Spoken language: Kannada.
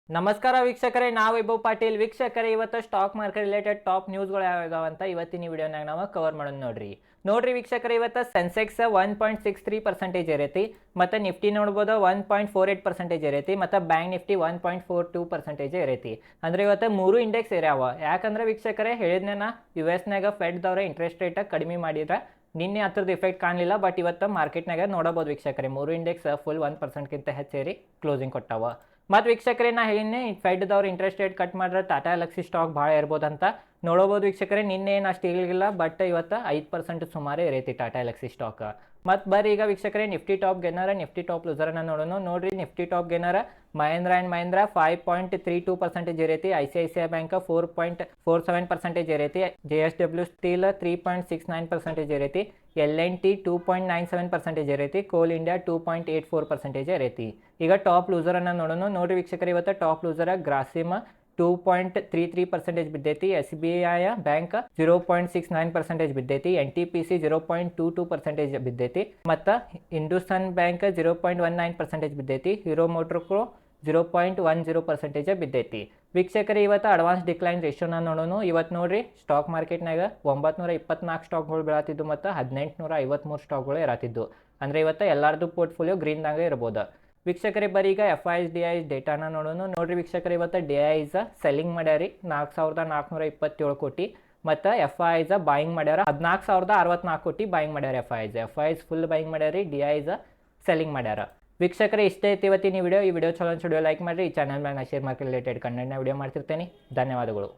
ನಮಸ್ಕಾರ ವೀಕ್ಷಕರೇ, ನಾವು ವೈಭವ್ ಪಾಟೀಲ್. ವೀಕ್ಷಕರೇ, ಇವತ್ತು ಸ್ಟಾಕ್ ಮಾರ್ಕೆಟ್ ರಿಲೇಟೆಡ್ ಟಾಪ್ ನ್ಯೂಸ್ಗಳು ಯಾವ್ಯಾವ ಅಂತ ಇವತ್ತಿನ ವಿಡಿಯೋನಾಗ ನಾವು ಕವರ್ ಮಾಡೋಣ. ನೋಡ್ರಿ ವೀಕ್ಷಕರೇ, ಇವತ್ತು ಸೆನ್ಸೆಕ್ಸ್ 1.63% ಇರೈತಿ, ಮತ್ತು ನಿಫ್ಟಿ ನೋಡ್ಬೋದು 1.48% ಇರೈತಿ, ಮತ್ತು ಬ್ಯಾಂಕ್ ನಿಫ್ಟಿ 1.42% ಇರೈತಿ. ಅಂದ್ರೆ ಇವತ್ತು ಮೂರು ಇಂಡೆಕ್ಸ್ ಇರ್ಯಾವ. ಯಾಕಂದ್ರೆ ವೀಕ್ಷಕರೇ, ಹೇಳಿದ್ನೇನ US ಫೆಡ್ದವ್ರ ಇಂಟ್ರೆಸ್ಟ್ ರೇಟ್ ಕಡಿಮೆ ಮಾಡಿದ್ರೆ ನಿನ್ನೆ ಅದ್ರದ್ದು ಇಫೆಕ್ಟ್ ಕಾಣಲಿಲ್ಲ. ಬಟ್ ಇವತ್ತು ಮಾರ್ಕೆಟ್ನಾಗ ನೋಡಬಹುದು ವೀಕ್ಷಕರೇ, ಮೂರು ಇಂಡೆಕ್ಸ್ ಫುಲ್ 1%ಗಿಂತ ಹೆಚ್ಚೇರಿ ಕ್ಲೋಸಿಂಗ್ ಕೊಟ್ಟಾವ. ಮತ್ತು ವೀಕ್ಷಕರೇ, ನಾ ಹೇಳಿನಿ ಫೆಡ್ದವ್ರು ಇಂಟ್ರೆಸ್ಟ್ ರೇಟ್ ಕಟ್ ಮಾಡಿದ್ರೆ ಟಾಟಾ ಎಲ್ಕ್ಸಿ ಸ್ಟಾಕ್ ಭಾಳ ಇರ್ಬೋದು ಅಂತ ನೋಡಬಹುದು ವೀಕ್ಷಕರೇ. ನಿನ್ನೆ ಏನು ಅಷ್ಟು ಇರಲಿಲ್ಲ, ಬಟ್ ಇವತ್ತು 5% ಸುಮಾರು ಇರೈತಿ ಟಾಟಾ ಎಲ್ಕ್ಸಿ ಸ್ಟಾಕ್. ಮತ್ತು ಬರ್ರಿ ಈಗ ವೀಕ್ಷಕರೇ, ನಿಫ್ಟಿ ಟಾಪ್ ಗೆನ್ನರ ನಿಫ್ಟಿ ಟಾಪ್ ಲೂಸರನ್ನ ನೋಡೋಣ. ನೋಡ್ರಿ, ನಿಫ್ಟಿ ಟಾಪ್ ಗೆನ್ನರ ಮಹೇಂದ್ರ ಆ್ಯಂಡ್ ಮಹೇಂದ್ರ 5.32% ಇರೈತಿ, ICICI ಬ್ಯಾಂಕ್ 4.47% ಇರೈತಿ, JSW ಸ್ಟೀಲ್ 3.69% ಇರೈತಿ, L&T 2.97% ಇರೈತಿ, ಕೋಲ್ ಇಂಡಿಯಾ 2.84% ಇರೈತಿ. ಈಗ ಟಾಪ್ ಲೂಸರನ್ನು ನೋಡೋಣ. ನೋಡ್ರಿ ವೀಕ್ಷಕರು, ಇವತ್ತು ಟಾಪ್ ಲೂಸರ ಗ್ರಾಸಿಮ್ 2.33% ಬಿದ್ದೈತಿ, SBI ಬ್ಯಾಂಕ್ 0.69% ಬಿದ್ದೈತಿ, NTPC 0.22% ಬಿದ್ದೈತಿ, ಮತ್ತು ಹಿಂದೂಸ್ತಾನ್ ಬ್ಯಾಂಕ್ 0.19% ಬಿದ್ದೈತಿ, ಹೀರೋ ಮೋಟರ್ 0.10% ಬಿದ್ದೈತಿ. ವೀಕ್ಷಕರೇ, ಇವತ್ತು ಅಡ್ವಾನ್ಸ್ ಡಿಕ್ಲೈನ್ ರೇಷಿಯೋನ ನೋಡೋಣ. ಇವತ್ತು ನೋಡ್ರಿ, ಸ್ಟಾಕ್ ಮಾರ್ಕೆಟ್ನಾಗ 924 ಸ್ಟಾಕ್ಗಳು ಬೀಳತ್ತಿದ್ದು ಮತ್ತು 1853 ಸ್ಟಾಕ್ಗಳು ಇರತ್ತಿದ್ದು. ಅಂದರೆ ಇವತ್ತು ಎಲ್ಲರದು ಪೋರ್ಟ್ಫೋಲಿಯೋ ಗ್ರೀನ್ದಾಗ ಇರ್ಬೋದು. ವೀಕ್ಷಕರೇ, ಬರೀ ಈಗ FIs DIs ಡೇಟಾನ ನೋಡೋಣ. ನೋಡ್ರಿ ವೀಕ್ಷಕರೇ, ಇವತ್ತು DIs ಸೆಲ್ಲಿಂಗ್ ಮಾಡ್ಯಾರಿ 4427 ಕೋಟಿ, ಮತ್ತು FIs ಬಾಯಿಂಗ್ ಮಾಡ್ಯಾರ 14,064 ಕೋಟಿ ಬಾಯಿಂಗ್ ಮಾಡ್ಯಾರ. FIs ಫುಲ್ ಬಾಯಿಂಗ್ ಮಾಡ್ಯಾರಿ, DIs ಸೆಲ್ಲಿಂಗ್ ಮಾಡ್ಯಾರ. ವೀಕ್ಷಕರೇ, ಇಷ್ಟೇ ಐತಿ ಇವತ್ತಿನ ವಿಡಿಯೋ. ಈ ವಿಡಿಯೋ ಚಲೋ ಲೈಕ್ ಮಾಡಿರಿ. ಈ ಚಾನಲ್ ಮೇಲೆ ಶೇರ್ ಮಾರ್ಕೆಟ್ ರಿಲೇಟೆಡ್ ಕಂಟೆಂಟ್ನ ವಿಡಿಯೋ ಮಾಡ್ತಿರ್ತೇನೆ. ಧನ್ಯವಾದಗಳು.